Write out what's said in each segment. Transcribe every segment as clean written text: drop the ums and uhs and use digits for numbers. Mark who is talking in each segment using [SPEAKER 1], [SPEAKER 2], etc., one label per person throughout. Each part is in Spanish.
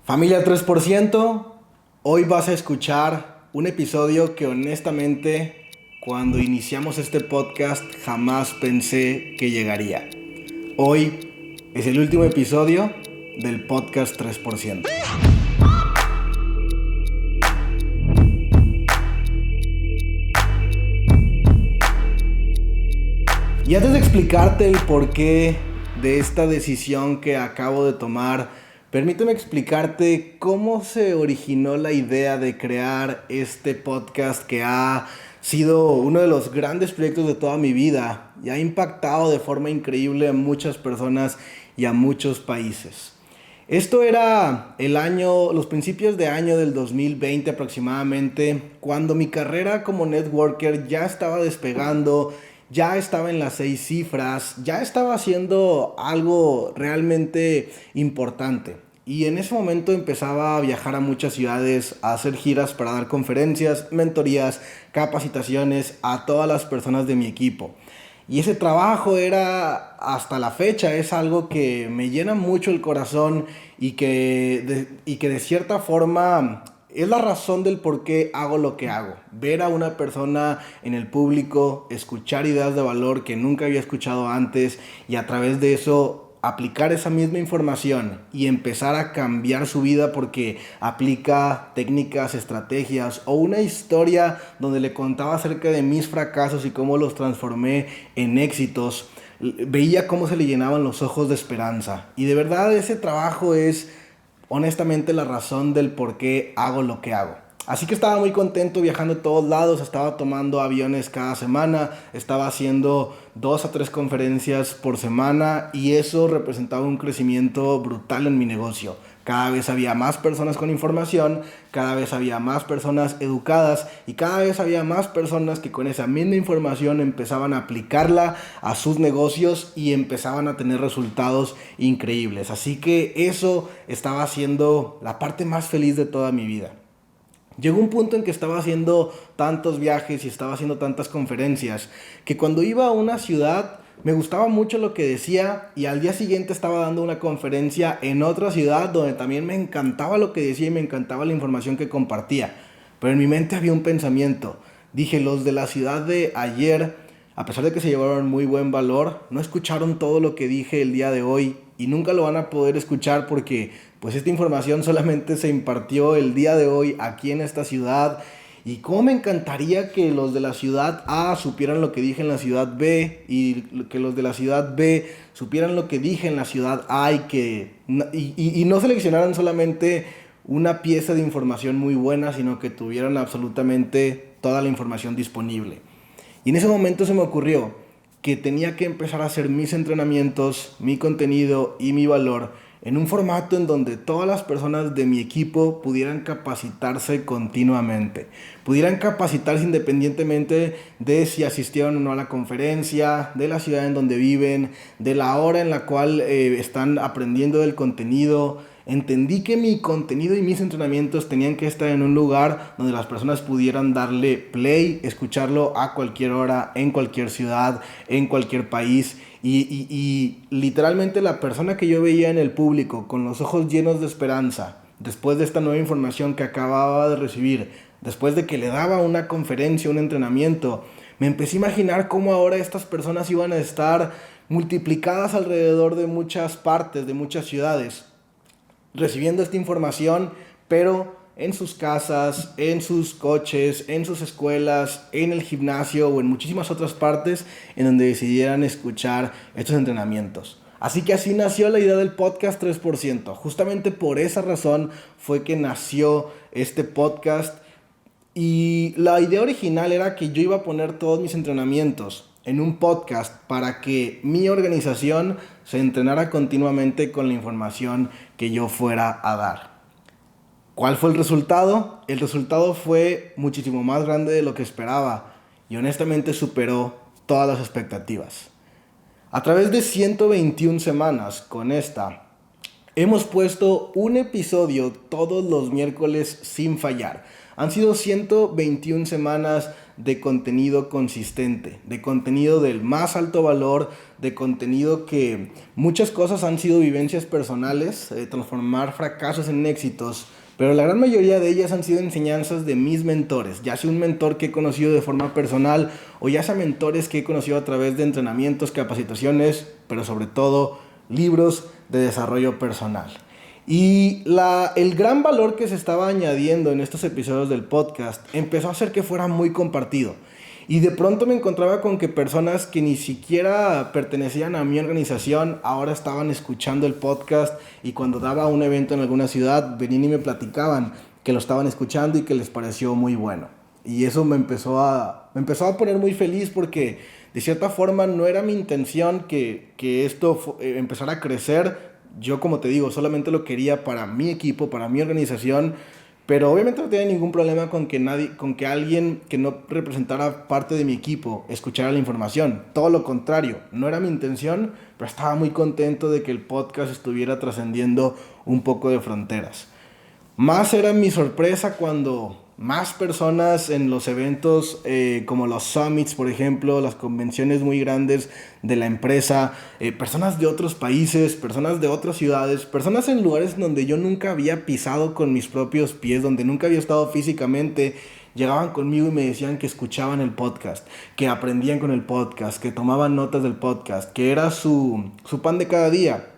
[SPEAKER 1] Familia 3%, hoy vas a escuchar un episodio que honestamente cuando iniciamos este podcast jamás pensé que llegaría. Hoy es el último episodio del podcast 3%. Y antes de explicarte el porqué de esta decisión que acabo de tomar, permíteme explicarte cómo se originó la idea de crear este podcast que ha sido uno de los grandes proyectos de toda mi vida y ha impactado de forma increíble a muchas personas y a muchos países. Esto era los principios de año del 2020 aproximadamente, cuando mi carrera como networker ya estaba despegando, ya estaba en las 6 cifras, ya estaba haciendo algo realmente importante. Y en ese momento empezaba a viajar a muchas ciudades, a hacer giras para dar conferencias, mentorías, capacitaciones a todas las personas de mi equipo. Y ese trabajo era, hasta la fecha, es algo que me llena mucho el corazón y que de cierta forma es la razón del por qué hago lo que hago. Ver a una persona en el público, escuchar ideas de valor que nunca había escuchado antes y a través de eso aplicar esa misma información y empezar a cambiar su vida porque aplica técnicas, estrategias o una historia donde le contaba acerca de mis fracasos y cómo los transformé en éxitos. Veía cómo se le llenaban los ojos de esperanza. Y de verdad ese trabajo es honestamente la razón del por qué hago lo que hago. Así que estaba muy contento viajando a todos lados, estaba tomando aviones cada semana, estaba haciendo 2 a 3 conferencias por semana y eso representaba un crecimiento brutal en mi negocio. Cada vez había más personas con información, cada vez había más personas educadas y cada vez había más personas que con esa misma información empezaban a aplicarla a sus negocios y empezaban a tener resultados increíbles. Así que eso estaba siendo la parte más feliz de toda mi vida. Llegó un punto en que estaba haciendo tantos viajes y estaba haciendo tantas conferencias que cuando iba a una ciudad me gustaba mucho lo que decía y al día siguiente estaba dando una conferencia en otra ciudad donde también me encantaba lo que decía y me encantaba la información que compartía. Pero en mi mente había un pensamiento. Dije, los de la ciudad de ayer, a pesar de que se llevaron muy buen valor, no escucharon todo lo que dije el día de hoy y nunca lo van a poder escuchar porque pues esta información solamente se impartió el día de hoy aquí en esta ciudad. Y cómo me encantaría que los de la ciudad A supieran lo que dije en la ciudad B y que los de la ciudad B supieran lo que dije en la ciudad A y no seleccionaran solamente una pieza de información muy buena, sino que tuvieran absolutamente toda la información disponible. Y en ese momento se me ocurrió que tenía que empezar a hacer mis entrenamientos, mi contenido y mi valor en un formato en donde todas las personas de mi equipo pudieran capacitarse continuamente, pudieran capacitarse independientemente de si asistieron o no a la conferencia, de la ciudad en donde viven, de la hora en la cual están aprendiendo del contenido. Entendí que mi contenido y mis entrenamientos tenían que estar en un lugar donde las personas pudieran darle play, escucharlo a cualquier hora, en cualquier ciudad, en cualquier país. Y literalmente la persona que yo veía en el público con los ojos llenos de esperanza, después de esta nueva información que acababa de recibir, después de que le daba una conferencia, un entrenamiento, me empecé a imaginar cómo ahora estas personas iban a estar multiplicadas alrededor de muchas partes, de muchas ciudades, recibiendo esta información, pero en sus casas, en sus coches, en sus escuelas, en el gimnasio o en muchísimas otras partes en donde decidieran escuchar estos entrenamientos. Así que así nació la idea del podcast 3%. Justamente por esa razón fue que nació este podcast. Y la idea original era que yo iba a poner todos mis entrenamientos en un podcast para que mi organización se entrenara continuamente con la información que yo fuera a dar. ¿Cuál fue el resultado? El resultado fue muchísimo más grande de lo que esperaba y honestamente superó todas las expectativas. A través de 121 semanas con esta, hemos puesto un episodio todos los miércoles sin fallar. Han sido 121 semanas de contenido consistente, de contenido del más alto valor, de contenido que muchas cosas han sido vivencias personales, transformar fracasos en éxitos, pero la gran mayoría de ellas han sido enseñanzas de mis mentores, ya sea un mentor que he conocido de forma personal o ya sea mentores que he conocido a través de entrenamientos, capacitaciones, pero sobre todo libros de desarrollo personal. Y el gran valor que se estaba añadiendo en estos episodios del podcast empezó a hacer que fuera muy compartido. Y de pronto me encontraba con que personas que ni siquiera pertenecían a mi organización ahora estaban escuchando el podcast, y cuando daba un evento en alguna ciudad venían y me platicaban que lo estaban escuchando y que les pareció muy bueno. Y eso me empezó a poner muy feliz, porque de cierta forma no era mi intención que esto empezara a crecer. Yo, como te digo, solamente lo quería para mi equipo, para mi organización, pero obviamente no tenía ningún problema con que alguien que no representara parte de mi equipo escuchara la información. Todo lo contrario, no era mi intención, pero estaba muy contento de que el podcast estuviera trascendiendo un poco de fronteras. Más era mi sorpresa cuando más personas en los eventos como los summits, por ejemplo, las convenciones muy grandes de la empresa, personas de otros países, personas de otras ciudades, personas en lugares donde yo nunca había pisado con mis propios pies, donde nunca había estado físicamente, llegaban conmigo y me decían que escuchaban el podcast, que aprendían con el podcast, que tomaban notas del podcast, que era su pan de cada día,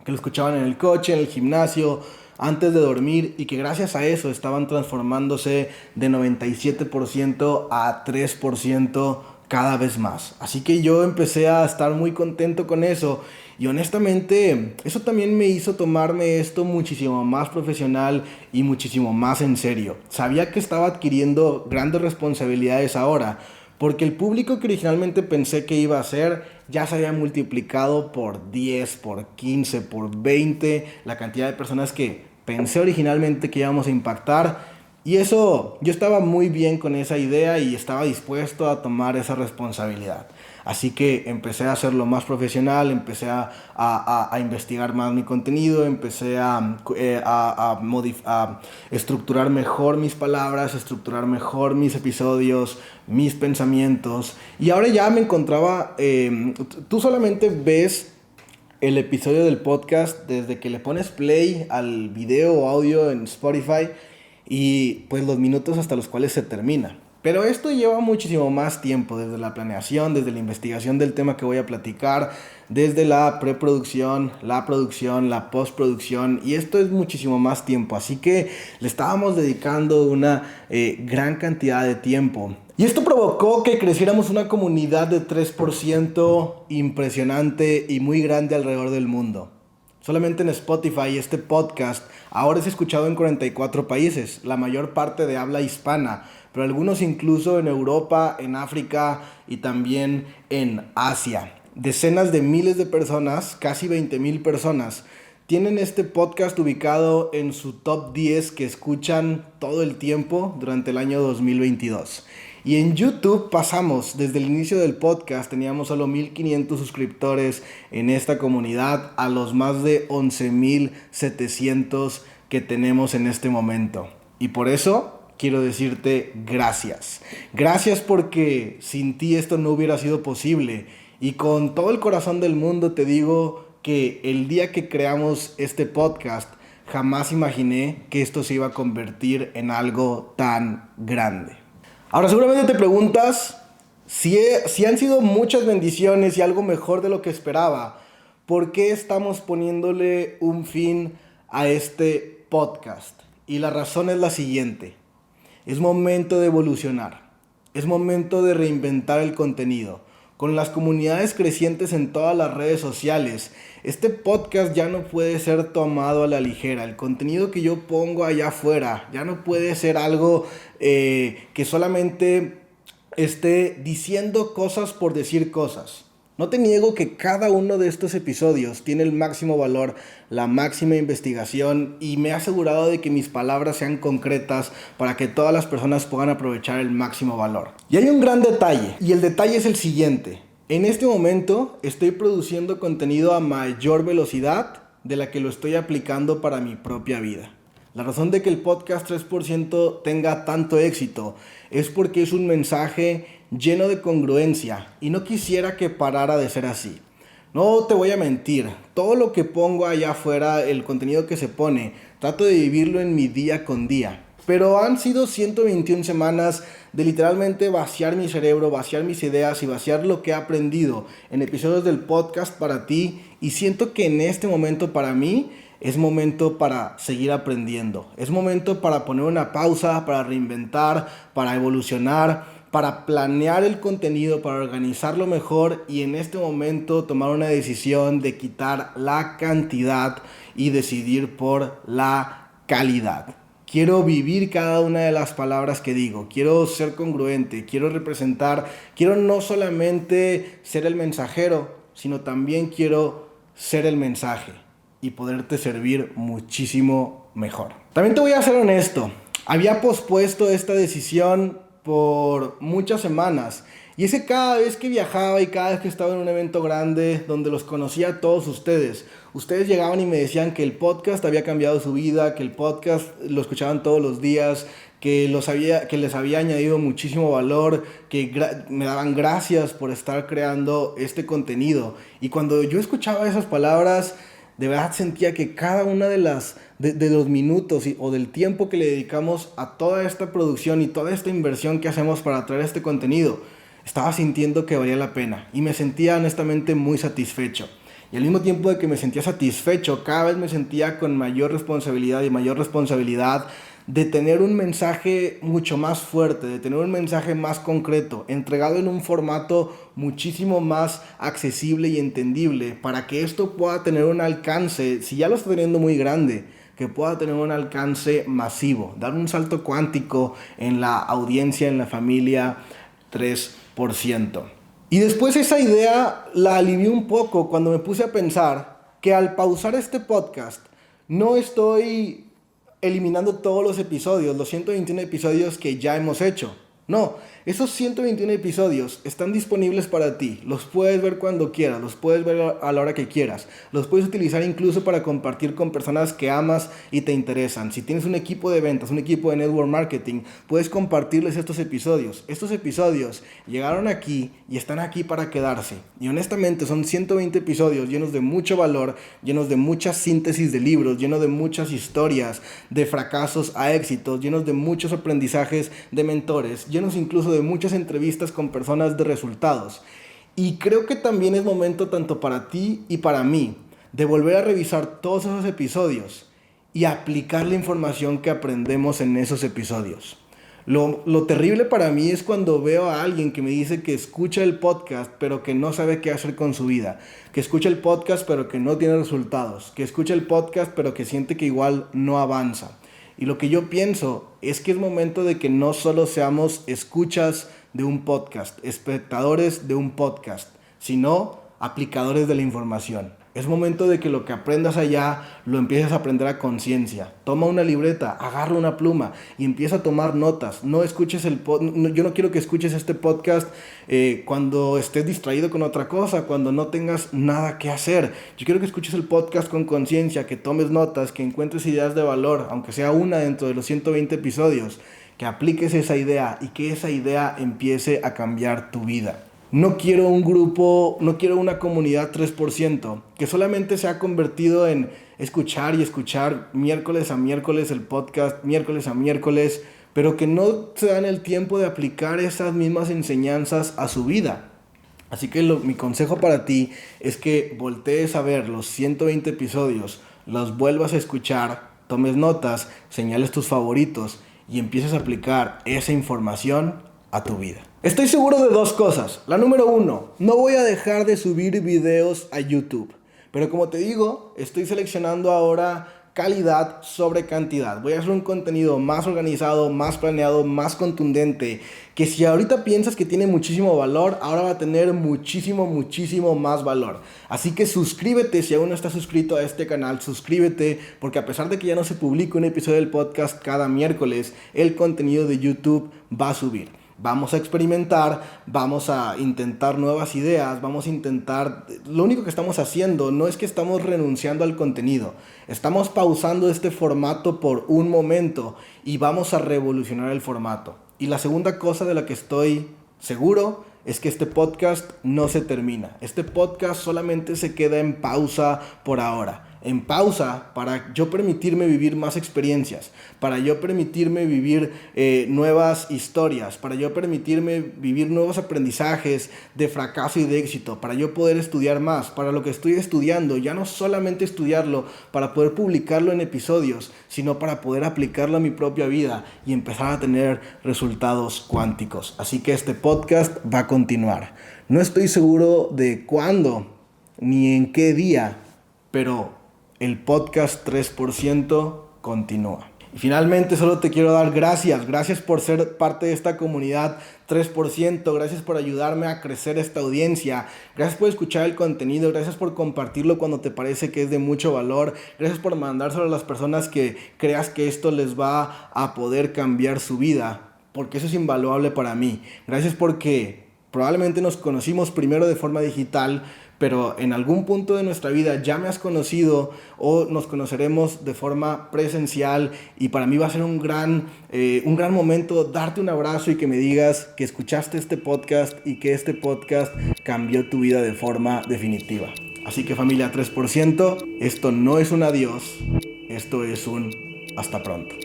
[SPEAKER 1] que lo escuchaban en el coche, en el gimnasio, antes de dormir, y que gracias a eso estaban transformándose de 97% a 3% cada vez más. Así que yo empecé a estar muy contento con eso, y honestamente eso también me hizo tomarme esto muchísimo más profesional y muchísimo más en serio. Sabía que estaba adquiriendo grandes responsabilidades ahora, porque el público que originalmente pensé que iba a ser ya se había multiplicado por 10, por 15, por 20 la cantidad de personas que pensé originalmente que íbamos a impactar. Y eso, yo estaba muy bien con esa idea y estaba dispuesto a tomar esa responsabilidad. Así que empecé a hacerlo más profesional, empecé a investigar más mi contenido, empecé a estructurar mejor mis palabras, estructurar mejor mis episodios, mis pensamientos. Y ahora ya me encontraba, tú solamente ves el episodio del podcast desde que le pones play al video o audio en Spotify, y pues los minutos hasta los cuales se termina. Pero esto lleva muchísimo más tiempo, desde la planeación, desde la investigación del tema que voy a platicar, desde la preproducción, la producción, la postproducción, y esto es muchísimo más tiempo. Así que le estábamos dedicando una gran cantidad de tiempo. Y esto provocó que creciéramos una comunidad de 3% impresionante y muy grande alrededor del mundo. Solamente en Spotify este podcast ahora es escuchado en 44 países, la mayor parte de habla hispana, pero algunos incluso en Europa, en África y también en Asia. Decenas de miles de personas, casi 20,000 personas, tienen este podcast ubicado en su top 10 que escuchan todo el tiempo durante el año 2022. Y en YouTube pasamos, desde el inicio del podcast teníamos solo 1,500 suscriptores en esta comunidad, a los más de 11,700 que tenemos en este momento. Y por eso quiero decirte gracias. Gracias, porque sin ti esto no hubiera sido posible. Y con todo el corazón del mundo te digo que el día que creamos este podcast, jamás imaginé que esto se iba a convertir en algo tan grande. Ahora seguramente te preguntas si han sido muchas bendiciones y algo mejor de lo que esperaba, ¿por qué estamos poniéndole un fin a este podcast? Y la razón es la siguiente: es momento de evolucionar, es momento de reinventar el contenido. Con las comunidades crecientes en todas las redes sociales, este podcast ya no puede ser tomado a la ligera. El contenido que yo pongo allá afuera ya no puede ser algo que solamente esté diciendo cosas por decir cosas. No te niego que cada uno de estos episodios tiene el máximo valor, la máxima investigación, y me he asegurado de que mis palabras sean concretas para que todas las personas puedan aprovechar el máximo valor. Y hay un gran detalle, y el detalle es el siguiente: en este momento estoy produciendo contenido a mayor velocidad de la que lo estoy aplicando para mi propia vida. La razón de que el podcast 3% tenga tanto éxito es porque es un mensaje lleno de congruencia y no quisiera que parara de ser así. No te voy a mentir, todo lo que pongo allá afuera, el contenido que se pone, trato de vivirlo en mi día con día. Pero han sido 121 semanas de literalmente vaciar mi cerebro, vaciar mis ideas y vaciar lo que he aprendido en episodios del podcast para ti. Y siento que en este momento para mí es momento para seguir aprendiendo. Es momento para poner una pausa, para reinventar, para evolucionar, para planear el contenido, para organizarlo mejor y en este momento tomar una decisión de quitar la cantidad y decidir por la calidad. Quiero vivir cada una de las palabras que digo, quiero ser congruente, quiero representar, quiero no solamente ser el mensajero, sino también quiero ser el mensaje y poderte servir muchísimo mejor. También te voy a ser honesto, había pospuesto esta decisión por muchas semanas. Y es que cada vez que viajaba y cada vez que estaba en un evento grande donde los conocía a todos ustedes llegaban y me decían que el podcast había cambiado su vida, que el podcast lo escuchaban todos los días, que les había añadido muchísimo valor, que me daban gracias por estar creando este contenido. Y cuando yo escuchaba esas palabras, de verdad sentía que cada una de los minutos o del tiempo que le dedicamos a toda esta producción y toda esta inversión que hacemos para traer este contenido, estaba sintiendo que valía la pena y me sentía honestamente muy satisfecho. Y al mismo tiempo de que me sentía satisfecho, cada vez me sentía con mayor responsabilidad de tener un mensaje mucho más fuerte, de tener un mensaje más concreto, entregado en un formato muchísimo más accesible y entendible, para que esto pueda tener un alcance, si ya lo está teniendo muy grande, que pueda tener un alcance masivo, dar un salto cuántico en la audiencia, en la familia 3%. Y después esa idea la alivié un poco cuando me puse a pensar que al pausar este podcast no estoy eliminando todos los episodios, los 121 episodios que ya hemos hecho. No, esos 121 episodios están disponibles para ti. Los puedes ver cuando quieras, los puedes ver a la hora que quieras. Los puedes utilizar incluso para compartir con personas que amas y te interesan. Si tienes un equipo de ventas, un equipo de network marketing, puedes compartirles estos episodios. Estos episodios llegaron aquí y están aquí para quedarse. Y honestamente son 120 episodios llenos de mucho valor, llenos de mucha síntesis de libros, llenos de muchas historias, de fracasos a éxitos, llenos de muchos aprendizajes de mentores, llenos incluso de muchas entrevistas con personas de resultados. Y creo que también es momento tanto para ti y para mí de volver a revisar todos esos episodios y aplicar la información que aprendemos en esos episodios. Lo terrible para mí es cuando veo a alguien que me dice que escucha el podcast pero que no sabe qué hacer con su vida, que escucha el podcast pero que no tiene resultados, que escucha el podcast pero que siente que igual no avanza. Y lo que yo pienso es que es momento de que no solo seamos escuchas de un podcast, espectadores de un podcast, sino aplicadores de la información. Es momento de que lo que aprendas allá lo empieces a aprender a conciencia. Toma una libreta, agarra una pluma y empieza a tomar notas. No escuches yo no quiero que escuches este podcast cuando estés distraído con otra cosa, cuando no tengas nada que hacer. Yo quiero que escuches el podcast con conciencia, que tomes notas, que encuentres ideas de valor, aunque sea una dentro de los 120 episodios, que apliques esa idea y que esa idea empiece a cambiar tu vida. No quiero un grupo, no quiero una comunidad 3% que solamente se ha convertido en escuchar y escuchar miércoles a miércoles el podcast, miércoles a miércoles, pero que no se dan el tiempo de aplicar esas mismas enseñanzas a su vida. Así que mi consejo para ti es que voltees a ver los 120 episodios, los vuelvas a escuchar, tomes notas, señales tus favoritos y empieces a aplicar esa información a tu vida. Estoy seguro de dos cosas. La número 1, no voy a dejar de subir videos a YouTube. Pero como te digo, estoy seleccionando ahora calidad sobre cantidad. Voy a hacer un contenido más organizado, más planeado, más contundente, que si ahorita piensas que tiene muchísimo valor, ahora va a tener muchísimo más valor. Así que suscríbete si aún no estás suscrito a este canal, suscríbete, porque a pesar de que ya no se publica un episodio del podcast cada miércoles, el contenido de YouTube va a subir. Vamos a experimentar, vamos a intentar nuevas ideas, vamos a intentar... Lo único que estamos haciendo no es que estamos renunciando al contenido, estamos pausando este formato por un momento y vamos a revolucionar el formato. Y la segunda cosa de la que estoy seguro es que este podcast no se termina. Este podcast solamente se queda en pausa por ahora. En pausa para yo permitirme vivir más experiencias, para yo permitirme vivir nuevas historias, para yo permitirme vivir nuevos aprendizajes de fracaso y de éxito, para yo poder estudiar más, para lo que estoy estudiando, ya no solamente estudiarlo para poder publicarlo en episodios, sino para poder aplicarlo a mi propia vida y empezar a tener resultados cuánticos. Así que este podcast va a continuar. No estoy seguro de cuándo ni en qué día, pero el podcast 3% continúa. Y finalmente solo te quiero dar gracias. Gracias por ser parte de esta comunidad 3%. Gracias por ayudarme a crecer esta audiencia. Gracias por escuchar el contenido. Gracias por compartirlo cuando te parece que es de mucho valor. Gracias por mandárselo a las personas que creas que esto les va a poder cambiar su vida, porque eso es invaluable para mí. Gracias porque probablemente nos conocimos primero de forma digital, pero en algún punto de nuestra vida ya me has conocido o nos conoceremos de forma presencial, y para mí va a ser un gran momento darte un abrazo y que me digas que escuchaste este podcast y que este podcast cambió tu vida de forma definitiva. Así que familia 3%, esto no es un adiós, esto es un hasta pronto.